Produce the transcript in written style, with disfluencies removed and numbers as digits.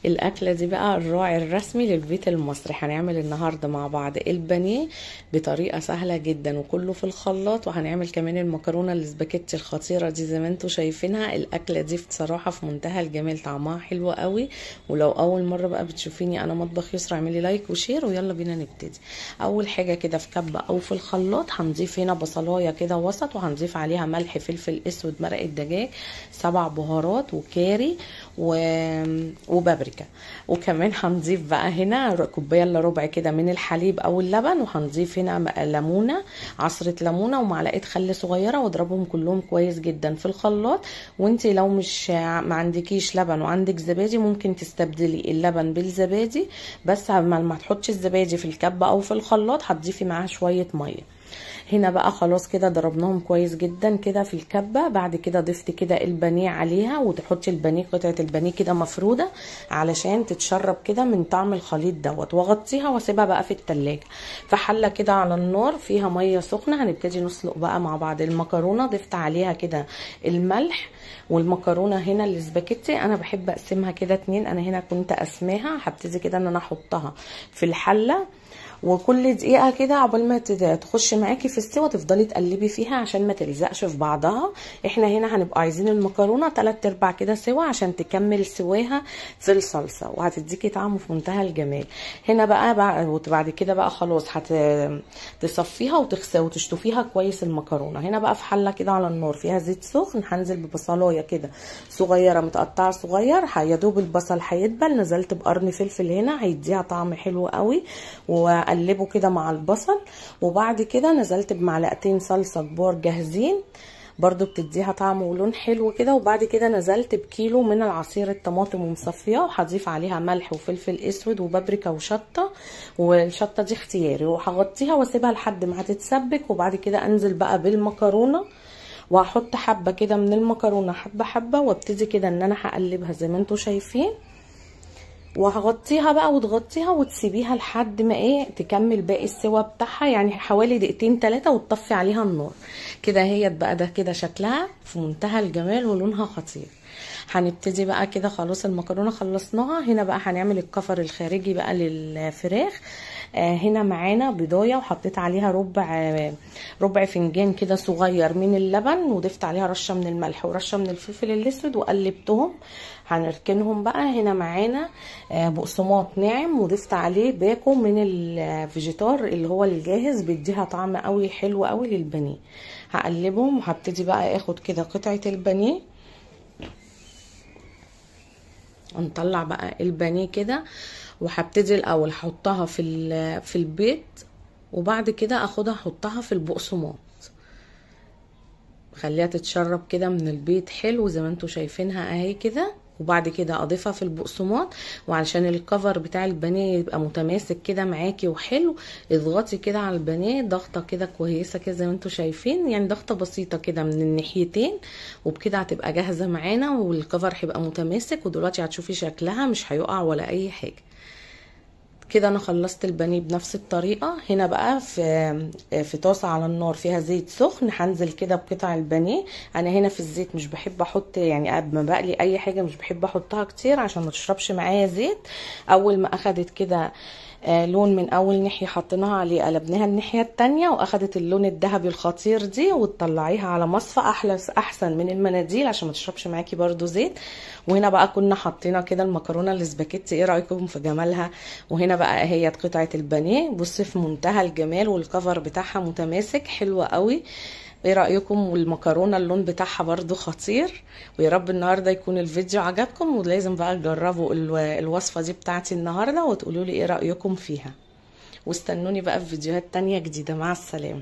الاكله دي بقى الراعي الرسمي للبيت المصري. هنعمل النهارده مع بعض البانيه بطريقه سهله جدا وكله في الخلاط، وهنعمل كمان المكرونه الاسباجيتي الخطيره دي زي ما انتم شايفينها. الاكله دي بصراحه في منتهى الجمال، طعمها حلو قوي. ولو اول مره بقى بتشوفيني انا مطبخ يسرا، اعملي لايك وشير ويلا بينا نبتدي. اول حاجه كده في كبه او في الخلاط هنضيف هنا بصلايه كده وسط، وهنضيف عليها ملح، فلفل اسود، مرقه دجاج، 7 بهارات وكاري وبابريكا. وكمان هنضيف بقى هنا كوبايه الا ربع كده من الحليب او اللبن، وهنضيف هنا ليمونه، عصره ليمونه ومعلقه خل صغيره، واضربهم كلهم كويس جدا في الخلاط. وانت لو مش ما عندكيش لبن وعندك زبادي ممكن تستبدلي اللبن بالزبادي، بس ما تحطش الزبادي في الكبه او في الخلاط هتضيفي معاها شويه ميه. هنا بقى خلاص كده ضربناهم كويس جدا كده في الكبه. بعد كده ضفت كده البانيه عليها، وتحطي البانيه قطعه البانيه كده مفروده علشان تتشرب كده من طعم الخليط دوت، واغطيها واسيبها بقى في التلاجة في حله كده على النار فيها ميه سخنه. هنبتدي نسلق بقى مع بعض المكرونه. ضفت عليها كده الملح، والمكرونه هنا الاسباجيتي انا بحب اقسمها كده 2، انا هنا كنت اسماها. هبتدي كده ان انا احطها في الحله، وكل دقيقه كده عقبال ما تخش معاكي في السوا تفضلي تقلبي فيها عشان ما تلزقش في بعضها. احنا هنا هنبقى عايزين المكرونه 3/4 كده سوا عشان تكمل سواها في الصلصه، وهتديكي طعم في منتهى الجمال. هنا بقى وبعد كده بقى خلاص هتصفيها وتشطفيها كويس المكرونه. هنا بقى في حله كده على النار فيها زيت سخن، هنزل ببصلايه كده صغيره متقطعه صغير، يا دوب البصل هيدبل. نزلت بقرن فلفل هنا هيديها طعم حلو قوي، واقلبه كده مع البصل. وبعد كده نزلت بمعلقتين صلصه كبار جاهزين برضو بتديها طعم ولون حلو كده. وبعد كده نزلت بكيلو من العصير الطماطم ومصفياه، وهضيف عليها ملح وفلفل اسود وبابريكا وشطه، والشطه دي اختياري. وهغطيها واسيبها لحد ما هتتسبك. وبعد كده انزل بقى بالمكرونه، وهحط حبه كده من المكرونه حبه حبه، وابتدي كده ان انا هقلبها زي ما انتم شايفين، وهغطيها بقى وتغطيها وتسيبيها لحد ما تكمل باقي السوا بتاعها، يعني حوالي 2 3 وتطفي عليها النار كده. هي بقى ده كده شكلها في منتهى الجمال ولونها خطير. هنبتدي بقى كده خلاص المكرونه خلصناها. هنا بقى هنعمل الكفر الخارجي بقى للفراخ. هنا معانا بيضايه، وحطيت عليها ربع فنجان كده صغير من اللبن، وضفت عليها رشه من الملح ورشه من الفلفل الاسود وقلبتهم. هنركنهم بقى. هنا معانا بقسماط ناعم، وضفت عليه باكو من الفيجيتار اللي هو الجاهز، بيديها طعم قوي حلو قوي للبانيه. هقلبهم، وهبتدي بقى اخد كده قطعه البانيه، نطلع بقى البانيه كده. وهبتدي الاول احطها في البيض، وبعد كده اخدها احطها في البقسماط، خليها تتشرب كده من البيض حلو زي ما انتم شايفينها اهي كده. وبعد كده اضيفها في البقسماط، وعلشان الكفر بتاع البانيه يبقى متماسك كده معاكي وحلو، اضغطي كده على البانيه ضغطه كده كويسه كده زي ما انتم شايفين، يعني ضغطه بسيطه كده من الناحيتين، وبكده هتبقى جاهزه معانا والكفر هيبقى متماسك. ودلوقتي هتشوفي شكلها مش هيقع ولا اي حاجه. كده انا خلصت البانيه بنفس الطريقه. هنا بقى في طاسه على النار فيها زيت سخن، هنزل كده بقطع البانيه. انا هنا في الزيت مش بحب احط، يعني قبل ما بقلي اي حاجه مش بحب احطها كتير عشان ما تشربش معايا زيت. اول ما اخدت كده لون من اول ناحيه حطيناها عليه، قلبناها الناحيه التانية واخدت اللون الذهبي الخطير دي، وتطلعيها على مصفى احسن من المناديل عشان ما تشربش معاكي برضو زيت. وهنا بقى كنا حطينا كده المكرونه الاسباجيتي، ايه رايكم في جمالها؟ وهنا بقى هي قطعه البانيه، بصي في منتهى الجمال، والكفر بتاعها متماسك حلوه قوي. ايه رايكم؟ والمكرونه اللون بتاعها برضو خطير. ويا رب النهارده يكون الفيديو عجبكم، ولازم بقى تجربوا الوصفه دي بتاعتي النهارده وتقولوا لي ايه رايكم فيها. واستنوني بقى في فيديوهات تانية جديده. مع السلامه.